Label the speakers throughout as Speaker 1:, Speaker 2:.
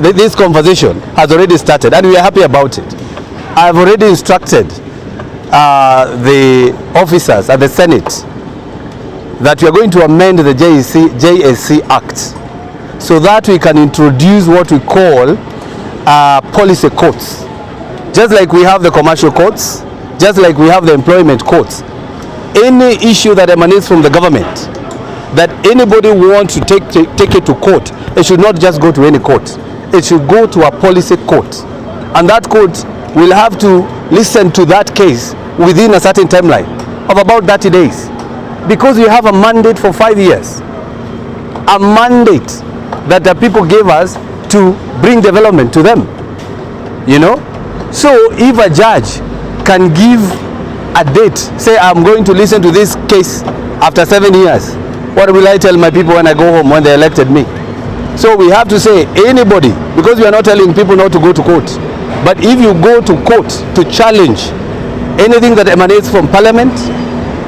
Speaker 1: This conversation has already started and we are happy about it. I've already instructed the officers at the Senate that we are going to amend the JSC Act so that we can introduce what we call policy courts. Just like we have the commercial courts, just like we have the employment courts. Any issue that emanates from the government, that anybody wants to take it to court, it should not just go to any court. It should go to a policy court. And that court will have to listen to that case within a certain timeline of about 30 days. Because you have a mandate for 5 years. A mandate that the people gave us to bring development to them. You know? So if a judge can give a date, say I'm going to listen to this case after 7 years, what will I tell my people when I go home when they elected me? So we have to say anybody, because we are not telling people not to go to court, but if you go to court to challenge anything that emanates from parliament,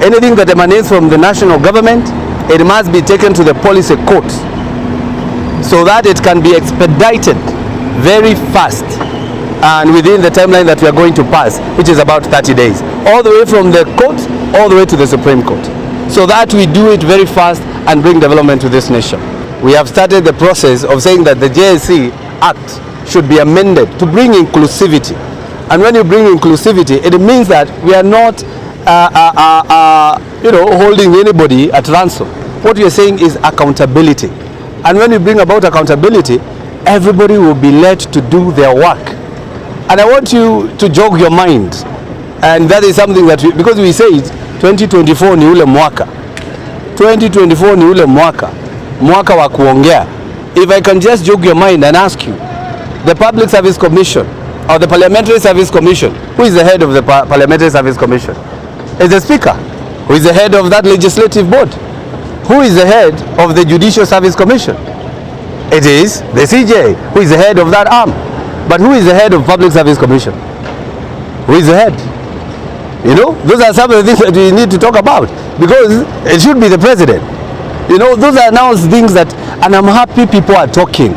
Speaker 1: anything that emanates from the national government, it must be taken to the policy court so that it can be expedited very fast and within the timeline that we are going to pass, which is about 30 days, all the way from the court all the way to the Supreme Court, so that we do it very fast and bring development to this nation. We have started the process of saying that the JSC Act should be amended to bring inclusivity. And when you bring inclusivity, it means that we are not holding anybody at ransom. What we are saying is accountability. And when you bring about accountability, everybody will be led to do their work. And I want you to jog your mind. And that is something that because we say it, 2024 ni ule mwaka. 2024 ni ule mwaka. Mwaka wa kuongea. If I can just jog your mind and ask you, the Public Service Commission or the Parliamentary Service Commission, who is the head of the Parliamentary Service Commission? Is the Speaker. Who is the head of that legislative board? Who is the head of the Judicial Service Commission? It is the CJ, who is the head of that arm. But who is the head of Public Service Commission? Who is the head? You know, those are some of the things that we need to talk about, because it should be the president. You know, those are now things that, and I'm happy people are talking,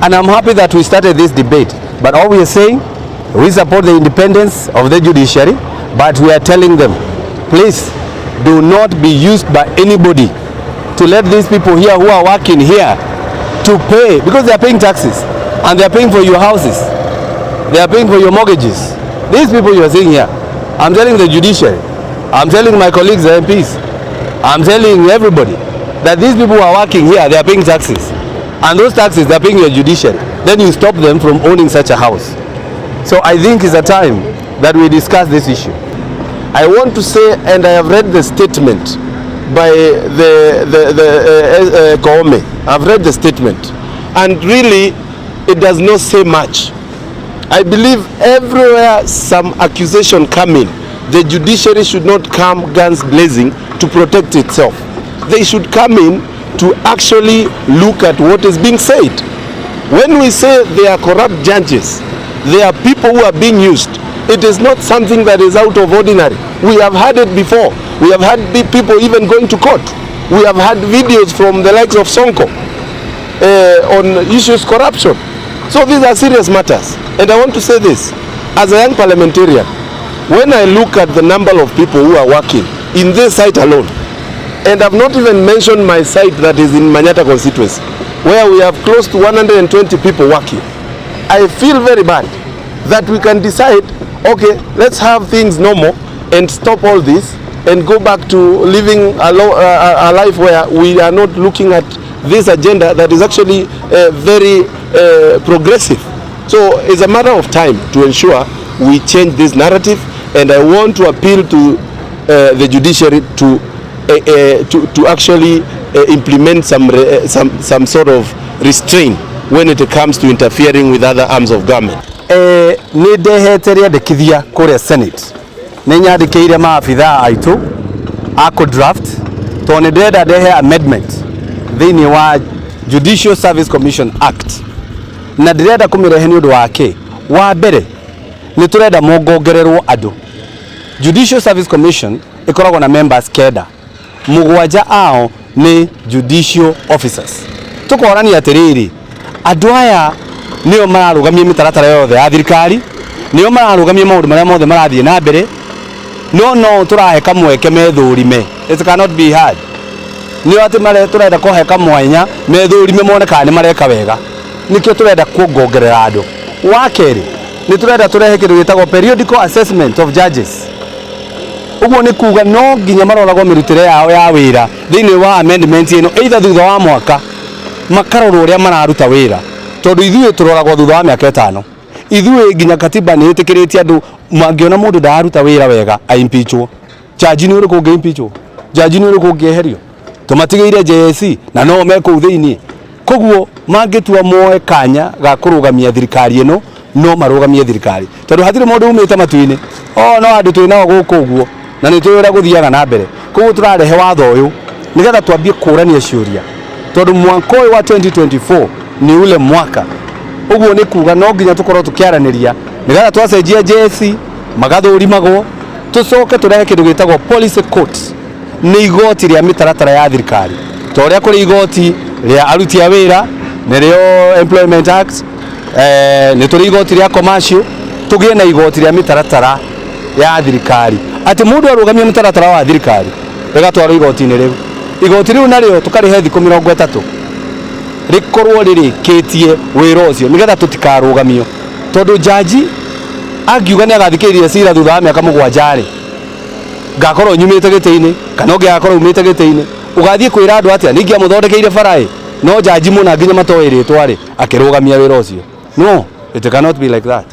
Speaker 1: and I'm happy that we started this debate. But all we are saying, we support the independence of the judiciary, but we are telling them, please do not be used by anybody to let these people here who are working here to pay, because they are paying taxes and they are paying for your houses, they are paying for your mortgages. These people you are seeing here, I'm telling the judiciary, I'm telling my colleagues, the MPs, I'm telling everybody that these people who are working here, they are paying taxes, and those taxes they are paying your judiciary. Then you stop them from owning such a house. So I think it's a time that we discuss this issue. I want to say, and I have read the statement by the Koome. I've read the statement, and really it does not say much. I believe everywhere some accusation come in, the judiciary should not come guns blazing to protect itself. They should come in to actually look at what is being said. When we say they are corrupt judges, they are people who are being used. It is not something that is out of ordinary. We have had it before. We have had people even going to court. We have had videos from the likes of Sonko on issues corruption. So these are serious matters. And I want to say this, as a young parliamentarian, when I look at the number of people who are working in this site alone, and I've not even mentioned my site that is in Manyata constituency, where we have close to 120 people working, I feel very bad that we can decide, okay, let's have things normal and stop all this and go back to living a life where we are not looking at this agenda that is actually very progressive. So it's a matter of time to ensure we change this narrative, and I want to appeal to the judiciary to actually implement some sort of restraint when it comes to interfering with other arms of government. Ni ndeheteria ndikithia kuria Senate ninyandikire maabitha aitu ako draft to ni ndenda ndehe amendment thini wa Judicial Service Commission Act, na ndirenda kumirehe ni undu wake. Wa mbere ni turenda mongongererwo andu. Judicial Service Commission ikoragwo na members kenda, mugwanja ao ni judicial officers. Tukorani atiriri, andu aya
Speaker 2: nio mararugamia mitaratara yothe ya thirikari, nio mararugamia maundu maria mothe marathie na mbere. No turahe kamweke methurime. It cannot be hard. Nio ati turenda kuhe kamwanya methurime mone kana ni mareka wega. Nikio turenda kuongerera andu. Wa keri ni turenda turehe kindu gitagwo periodical assessment of judges. Uguo ni kuga no nginya maroragwo mirutire yao ya wira thiini wa amendment ino either thutha wa mwaka makarorwo uria mararuta wira, tondu ithuĩ turoragwo thutha wa miaka 5. Ithuĩ nginya katiba ni itikiritie andu mangiona mundu ndaruta wira wega aimpeachwo. Jaji ni uriku ungi impeachwo, jaji ni uriku ungieherio. Tumatigeire JSC na no meko thiini. Koguo mangitua moe kanya ga kurugamia thirikari ino no marugamie thirikari, tondu hatire mundu umite matuini no andu twina guku uguo na ni twira guthiaga na mbere. Koguo turarehe watho uyu nigetha twambie kurania ciuria, tondu mwaka uyu wa 2024 ni ule mwaka. Uguo ni kuga no nginya tukorwo tukiaraniria nigetha twacenjia JSC magathurimagwo, tucoke turehe kindu gitagwo policy court. Ni igoti ria mitaratara ya thirikari, to uria kuri igoti ria aruti a wira nirio Employment Act, ni turi igoti ria commercial, tugie na igoti ria mitaratara ya thirikari. Ati mundu arugamia mitaratara wa thirikari rigatwarwo igoti-ini riu, igoti riu nario tukarihe thiku 30 rikorwo ririkitie wira ucio nigetha tutikarugamio, tondu jaji angiuga ni agathikiriria cira thutha wa miaka 7 ngakorwo nyumite giti-ini kana ungiakorwo umite giti-ini ugathie kwira andu atia ningi amuthondekeire barai, no jaji muna nginya matoe ritwa ri akirugamia wira ucio. No, it cannot be like that.